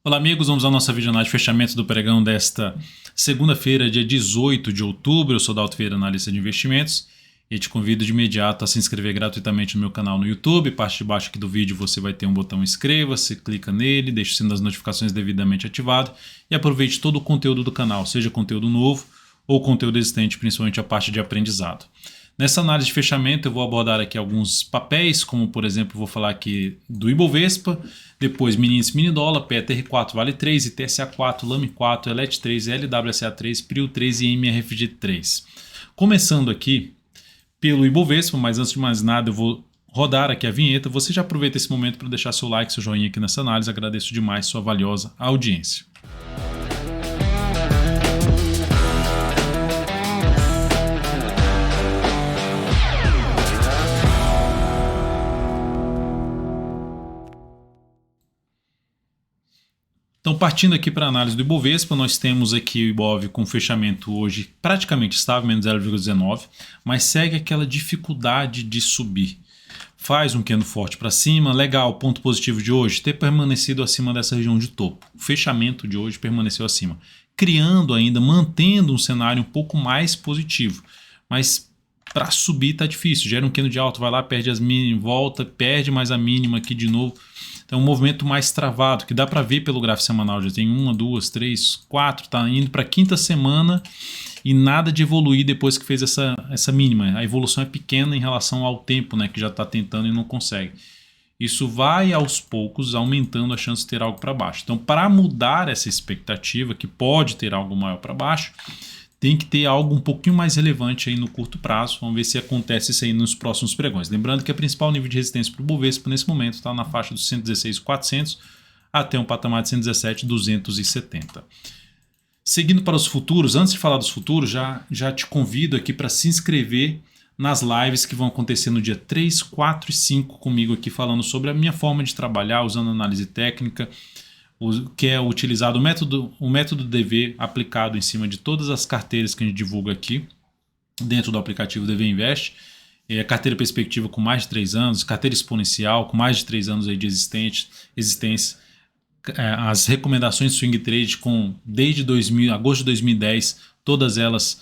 Olá amigos, vamos à nossa videoanálise de fechamento do pregão desta segunda-feira, dia 18 de outubro. Eu sou Dalto Vieira, analista de investimentos, e te convido de imediato a se inscrever gratuitamente no meu canal no YouTube. Parte de baixo aqui do vídeo você vai ter um botão inscreva-se, clica nele, deixa o sino das notificações devidamente ativado e aproveite todo o conteúdo do canal, seja conteúdo novo ou conteúdo existente, principalmente a parte de aprendizado. Nessa análise de fechamento eu vou abordar aqui alguns papéis, como por exemplo vou falar aqui do Ibovespa, depois mini índice mini dólar, PETR4 vale 3, ITSA4, LAME 4, ELET 3, LWSA 3, PRIO 3 e MRFG 3. Começando aqui pelo Ibovespa, mas antes de mais nada eu vou rodar aqui a vinheta. Você já aproveita esse momento para deixar seu like, seu joinha aqui nessa análise, agradeço demais sua valiosa audiência. Então, partindo aqui para a análise do Ibovespa, nós temos aqui o Ibov com fechamento hoje praticamente estável, menos 0,19, mas segue aquela dificuldade de subir. Faz um candle forte para cima, legal, ponto positivo de hoje, ter permanecido acima dessa região de topo. O fechamento de hoje permaneceu acima, criando ainda, mantendo um cenário um pouco mais positivo, mas para subir está difícil, gera um candle de alto, vai lá, perde as mínimas, volta, perde mais a mínima aqui de novo. Então é um movimento mais travado, que dá para ver pelo gráfico semanal, já tem 1, 2, 3, 4, está indo para a quinta semana e nada de evoluir depois que fez essa mínima. A evolução é pequena em relação ao tempo, né, que já está tentando e não consegue. Isso vai aos poucos aumentando a chance de ter algo para baixo. Então para mudar essa expectativa, que pode ter algo maior para baixo, tem que ter algo um pouquinho mais relevante aí no curto prazo. Vamos ver se acontece isso aí nos próximos pregões. Lembrando que o principal nível de resistência para o Bovespa nesse momento está na faixa dos 116.400 até um patamar de 117.270. Seguindo para os futuros, antes de falar dos futuros, já te convido aqui para se inscrever nas lives que vão acontecer no dia 3, 4 e 5 comigo aqui, falando sobre a minha forma de trabalhar usando análise técnica, que é utilizado o método DV aplicado em cima de todas as carteiras que a gente divulga aqui dentro do aplicativo DV Invest. Carteira perspectiva com mais de 3 anos, carteira exponencial com mais de 3 anos aí de existência, as recomendações de swing trade desde agosto de 2010, todas elas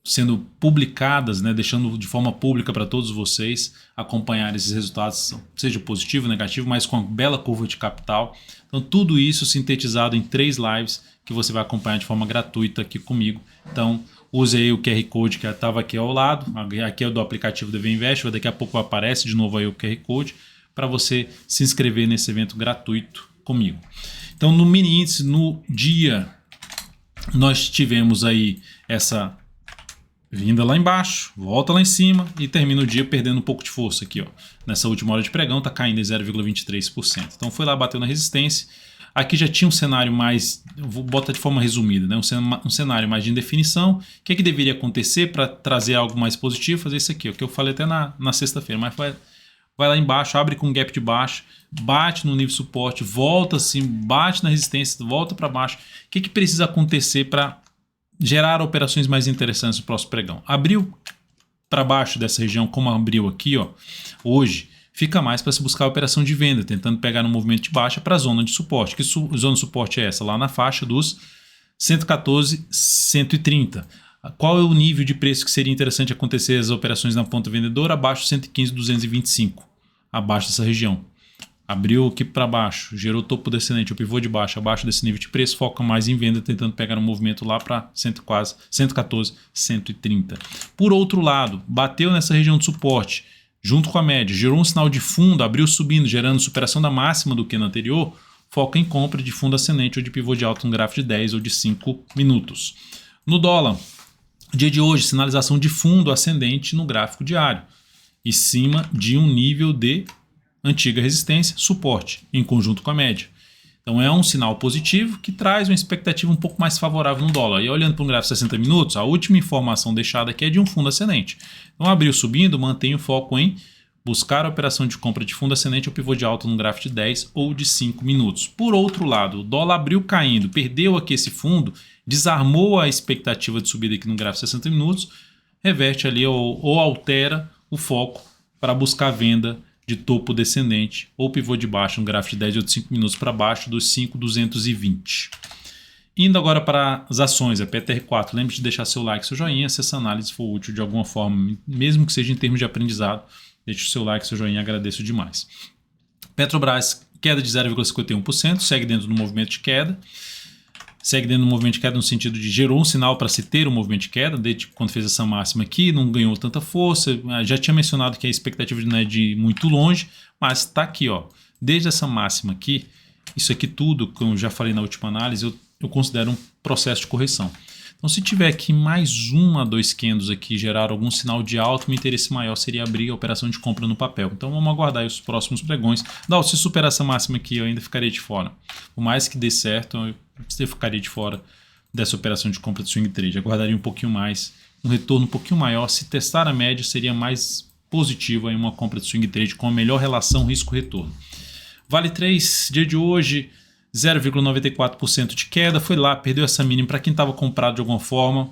sendo publicadas, né, deixando de forma pública para todos vocês acompanhar esses resultados, seja positivo ou negativo, mas com uma bela curva de capital. Então tudo isso sintetizado em 3 lives que você vai acompanhar de forma gratuita aqui comigo. Então use aí o QR Code que estava aqui ao lado, aqui é do aplicativo DV Invest, daqui a pouco aparece de novo aí o QR Code para você se inscrever nesse evento gratuito comigo. Então no mini índice, no dia, nós tivemos aí essa vinda lá embaixo, volta lá em cima e termina o dia perdendo um pouco de força aqui, ó. Nessa última hora de pregão está caindo em 0,23%. Então foi lá, bateu na resistência. Aqui já tinha um cenário mais, vou botar de forma resumida, né? Um cenário mais de indefinição. O que deveria acontecer para trazer algo mais positivo? Fazer isso aqui, o que eu falei até na sexta-feira, mas vai lá embaixo, abre com um gap de baixo, bate no nível de suporte, volta assim, bate na resistência, volta para baixo. O que precisa acontecer para gerar operações mais interessantes no próximo pregão? Abriu para baixo dessa região, como abriu aqui, ó, hoje, fica mais para se buscar a operação de venda, tentando pegar no movimento de baixa para a zona de suporte. Que zona de suporte é essa? Lá na faixa dos 114, 130. Qual é o nível de preço que seria interessante acontecer as operações na ponta vendedora? Abaixo de 115, 225, abaixo dessa região. Abriu aqui para baixo, gerou topo descendente, o pivô de baixo, abaixo desse nível de preço, foca mais em venda, tentando pegar um movimento lá para 114, 130. Por outro lado, bateu nessa região de suporte, junto com a média, gerou um sinal de fundo, abriu subindo, gerando superação da máxima do que no anterior, foca em compra de fundo ascendente ou de pivô de alto no gráfico de 10 ou de 5 minutos. No dólar, dia de hoje, sinalização de fundo ascendente no gráfico diário, em cima de um nível de antiga resistência, suporte, em conjunto com a média. Então é um sinal positivo que traz uma expectativa um pouco mais favorável no dólar. E olhando para um gráfico de 60 minutos, a última informação deixada aqui é de um fundo ascendente. Então abriu subindo, mantém o foco em buscar a operação de compra de fundo ascendente ou pivô de alta no gráfico de 10 ou de 5 minutos. Por outro lado, o dólar abriu caindo, perdeu aqui esse fundo, desarmou a expectativa de subida aqui no gráfico de 60 minutos, reverte ali ou altera o foco para buscar a venda de topo descendente ou pivô de baixo, um gráfico de 10 e outros 5 minutos para baixo dos 5.220. Indo agora para as ações, a PTR4, lembre de deixar seu like, seu joinha, se essa análise for útil de alguma forma, mesmo que seja em termos de aprendizado, deixe o seu like, seu joinha, agradeço demais. Petrobras, queda de 0,51%, segue dentro do movimento de queda. Segue dentro do movimento de queda no sentido de gerou um sinal para se ter um movimento de queda, desde quando fez essa máxima aqui, não ganhou tanta força. Já tinha mencionado que a expectativa não é de ir muito longe, mas está aqui, ó, desde essa máxima aqui, isso aqui tudo, como eu já falei na última análise, eu considero um processo de correção. Então, se tiver aqui mais 1 a 2 candles aqui gerar algum sinal de alta, o meu interesse maior seria abrir a operação de compra no papel. Então, vamos aguardar aí os próximos pregões. Se superar essa máxima aqui, eu ainda ficaria de fora. Por mais que dê certo, eu ficaria de fora dessa operação de compra de swing trade. Aguardaria um pouquinho mais, um retorno um pouquinho maior. Se testar a média, seria mais positivo em uma compra de swing trade com a melhor relação risco-retorno. Vale 3, dia de hoje, 0,94% de queda, foi lá, perdeu essa mínima para quem estava comprado de alguma forma,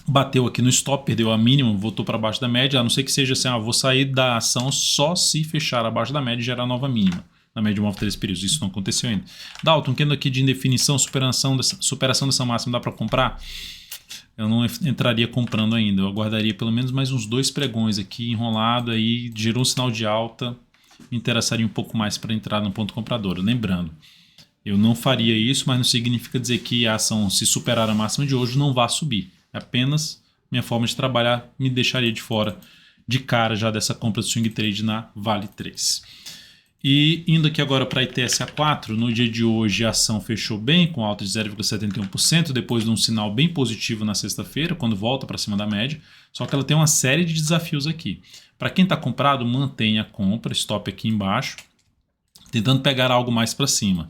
bateu aqui no stop, perdeu a mínima, voltou para baixo da média, a não ser que seja assim, vou sair da ação só se fechar abaixo da média e gerar nova mínima, na média móvel 3 períodos, isso não aconteceu ainda. Dalton, querendo aqui de indefinição, superação dessa máxima, dá para comprar? Eu não entraria comprando ainda, eu aguardaria pelo menos mais uns 2 pregões aqui, enrolado, aí gerou um sinal de alta, me interessaria um pouco mais para entrar no ponto comprador. Lembrando, eu não faria isso, mas não significa dizer que a ação, se superar a máxima de hoje, não vá subir. É apenas minha forma de trabalhar me deixaria de fora de cara já dessa compra de swing trade na Vale 3. E indo aqui agora para a ITSA4, no dia de hoje a ação fechou bem, com alta de 0,71%, depois de um sinal bem positivo na sexta-feira, quando volta para cima da média, só que ela tem uma série de desafios aqui. Para quem está comprado, mantenha a compra, stop aqui embaixo, tentando pegar algo mais para cima.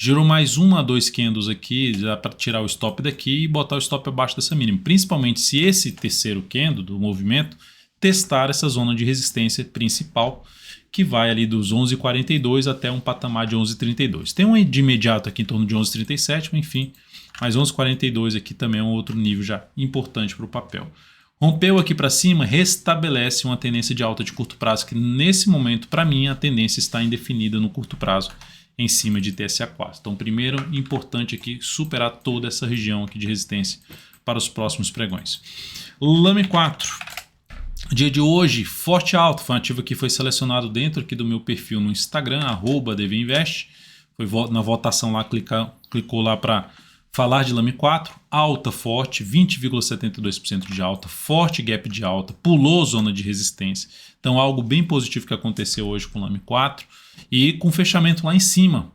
Gerou mais 1 a 2 candles aqui, dá para tirar o stop daqui e botar o stop abaixo dessa mínima. Principalmente se esse terceiro candle do movimento testar essa zona de resistência principal, que vai ali dos 11,42 até um patamar de 11,32. Tem um de imediato aqui em torno de 11,37, enfim, mas 11,42 aqui também é um outro nível já importante para o papel. Rompeu aqui para cima, restabelece uma tendência de alta de curto prazo, que nesse momento, para mim, a tendência está indefinida no curto prazo, em cima de TSA4. Então, primeiro, importante aqui superar toda essa região aqui de resistência para os próximos pregões. Lame 4. Dia de hoje, forte alto. Foi um ativo que foi selecionado dentro aqui do meu perfil no Instagram, @dvinvest. Foi na votação lá, clicou lá para falar de Lame 4. Alta, forte, 20,72% de alta, forte gap de alta, pulou zona de resistência. Então, algo bem positivo que aconteceu hoje com o Lame 4. E com fechamento lá em cima,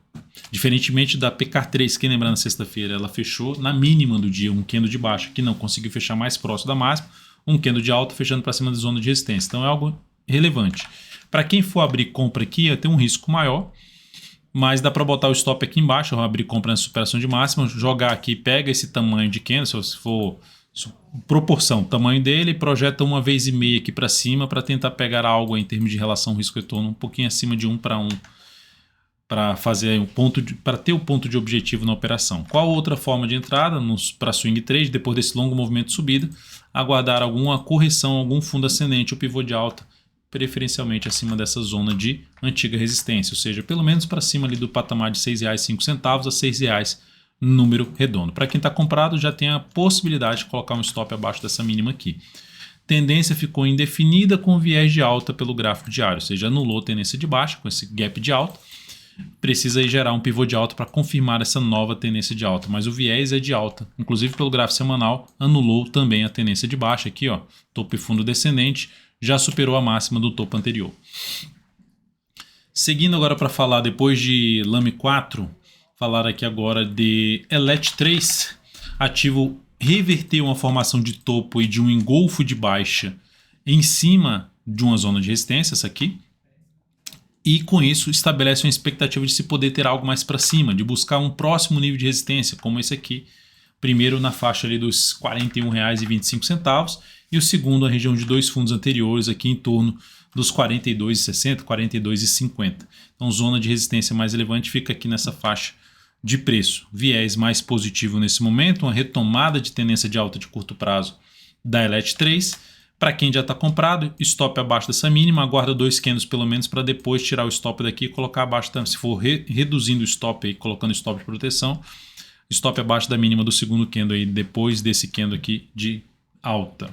diferentemente da PK3, que lembrando na sexta-feira, ela fechou na mínima do dia, um candle de baixa, que não conseguiu fechar mais próximo da máxima, um candle de alta fechando para cima da zona de resistência. Então é algo relevante. Para quem for abrir compra aqui, tem um risco maior, mas dá para botar o stop aqui embaixo, abrir compra na superação de máxima, jogar aqui, pega esse tamanho de candle, se for proporção, tamanho dele, projeta 1,5 vezes aqui para cima para tentar pegar algo em termos de relação risco-retorno um pouquinho acima de 1 para 1 para fazer para ter o ponto de objetivo na operação. Qual outra forma de entrada para swing trade depois desse longo movimento de subida? Aguardar alguma correção, algum fundo ascendente ou pivô de alta, preferencialmente acima dessa zona de antiga resistência, ou seja, pelo menos para cima ali do patamar de R$ 6,05 a R$ 6,00 número redondo. Para quem está comprado, já tem a possibilidade de colocar um stop abaixo dessa mínima aqui. Tendência ficou indefinida com viés de alta pelo gráfico diário, ou seja, anulou a tendência de baixa com esse gap de alta. Precisa aí gerar um pivô de alta para confirmar essa nova tendência de alta, mas o viés é de alta. Inclusive pelo gráfico semanal, anulou também a tendência de baixa aqui, ó, topo e fundo descendente, já superou a máxima do topo anterior. Seguindo agora para falar, depois de Lame 4, falar aqui agora de ELET3, ativo reverteu uma formação de topo e de um engolfo de baixa em cima de uma zona de resistência, essa aqui, e com isso estabelece uma expectativa de se poder ter algo mais para cima, de buscar um próximo nível de resistência, como esse aqui, primeiro na faixa ali dos R$ 41,25 e o segundo a região de 2 fundos anteriores aqui em torno dos R$ 42,60, R$ 42,50. Então zona de resistência mais relevante fica aqui nessa faixa de preço. Viés mais positivo nesse momento, uma retomada de tendência de alta de curto prazo da ELET3, Para quem já está comprado, stop abaixo dessa mínima, aguarda 2 candles pelo menos para depois tirar o stop daqui e colocar abaixo, se for reduzindo o stop aí, colocando stop de proteção, stop abaixo da mínima do segundo candle aí, depois desse candle aqui de alta.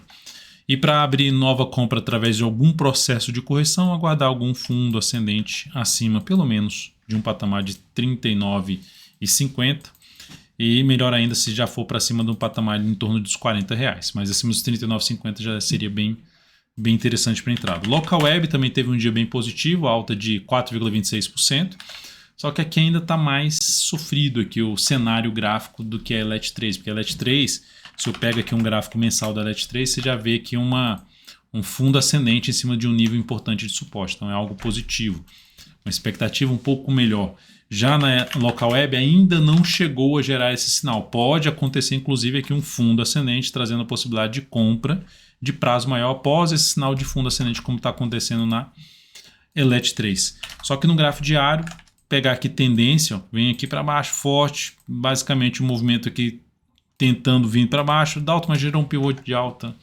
E para abrir nova compra através de algum processo de correção, aguardar algum fundo ascendente acima, pelo menos, de um patamar de 39,50. E melhor ainda se já for para cima de um patamar em torno dos R$40. Mas acima dos 39,50 já seria bem interessante para entrada. Local Web também teve um dia bem positivo, alta de 4,26%. Só que aqui ainda está mais sofrido aqui o cenário gráfico do que a ELET3. Porque a ELET3, se eu pego aqui um gráfico mensal da ELET3, você já vê aqui um fundo ascendente em cima de um nível importante de suporte. Então é algo positivo. Uma expectativa um pouco melhor. Já na Local Web ainda não chegou a gerar esse sinal. Pode acontecer, inclusive, aqui um fundo ascendente trazendo a possibilidade de compra de prazo maior após esse sinal de fundo ascendente, como está acontecendo na ELET3. Só que no gráfico diário, pegar aqui tendência, ó, vem aqui para baixo, forte, basicamente o movimento aqui tentando vir para baixo, da alta, mas gerou um pivô de alta,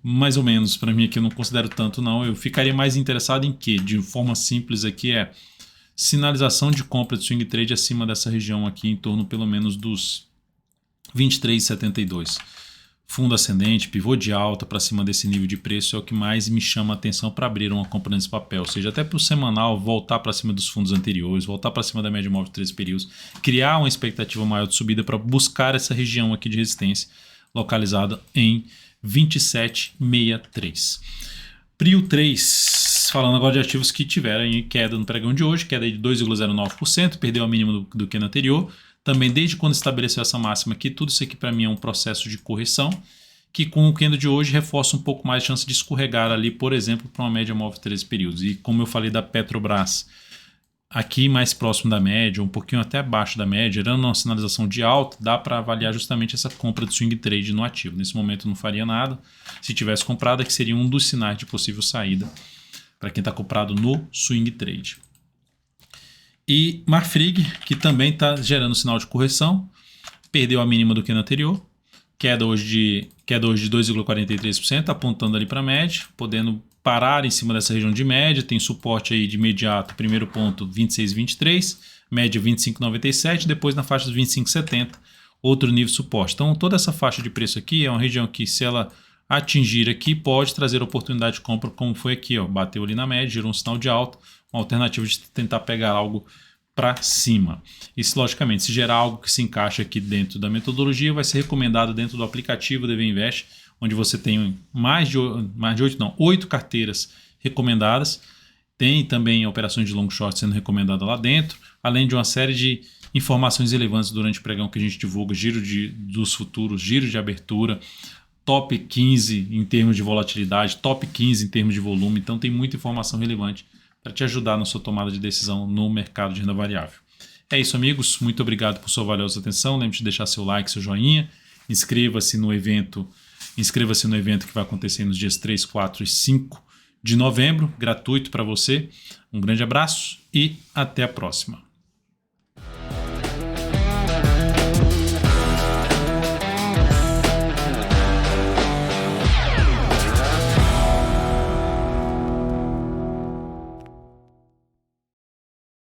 mais ou menos, para mim aqui eu não considero tanto não. Eu ficaria mais interessado em que, de forma simples aqui, é sinalização de compra de swing trade acima dessa região aqui, em torno pelo menos dos 23,72. Fundo ascendente, pivô de alta para cima desse nível de preço é o que mais me chama a atenção para abrir uma compra nesse papel. Ou seja, até para o semanal voltar para cima dos fundos anteriores, voltar para cima da média móvel de 13 períodos, criar uma expectativa maior de subida para buscar essa região aqui de resistência localizada em 27,63. Prio 3, falando agora de ativos que tiveram em queda no pregão de hoje, queda de 2,09%, perdeu a mínima do que no anterior. Também desde quando estabeleceu essa máxima aqui, tudo isso aqui para mim é um processo de correção, que com o candle de hoje reforça um pouco mais a chance de escorregar ali, por exemplo, para uma média móvel de 13 períodos. E como eu falei da Petrobras, aqui mais próximo da média, um pouquinho até abaixo da média, gerando uma sinalização de alta, dá para avaliar justamente essa compra de swing trade no ativo. Nesse momento eu não faria nada. Se tivesse comprado, que seria um dos sinais de possível saída para quem está comprado no swing trade. E Marfrig, que também está gerando sinal de correção, perdeu a mínima do que no anterior, queda hoje de 2,43%, apontando ali para a média, podendo parar em cima dessa região de média, tem suporte aí de imediato, primeiro ponto 26,23, média 25,97, depois na faixa dos 25,70, outro nível de suporte. Então toda essa faixa de preço aqui é uma região que, se ela atingir aqui, pode trazer oportunidade de compra, como foi aqui, ó, bateu ali na média, gerou um sinal de alta, uma alternativa de tentar pegar algo para cima. Isso, logicamente, se gerar algo que se encaixa aqui dentro da metodologia, vai ser recomendado dentro do aplicativo DV Invest, onde você tem 8 carteiras recomendadas. Tem também operações de long short sendo recomendadas lá dentro, além de uma série de informações relevantes durante o pregão que a gente divulga, giro dos futuros, giro de abertura, top 15 em termos de volatilidade, top 15 em termos de volume. Então tem muita informação relevante para te ajudar na sua tomada de decisão no mercado de renda variável. É isso, amigos. Muito obrigado por sua valiosa atenção. Lembre-se de deixar seu like, seu joinha. Inscreva-se no evento que vai acontecer nos dias 3, 4 e 5 de novembro, gratuito para você. Um grande abraço e até a próxima.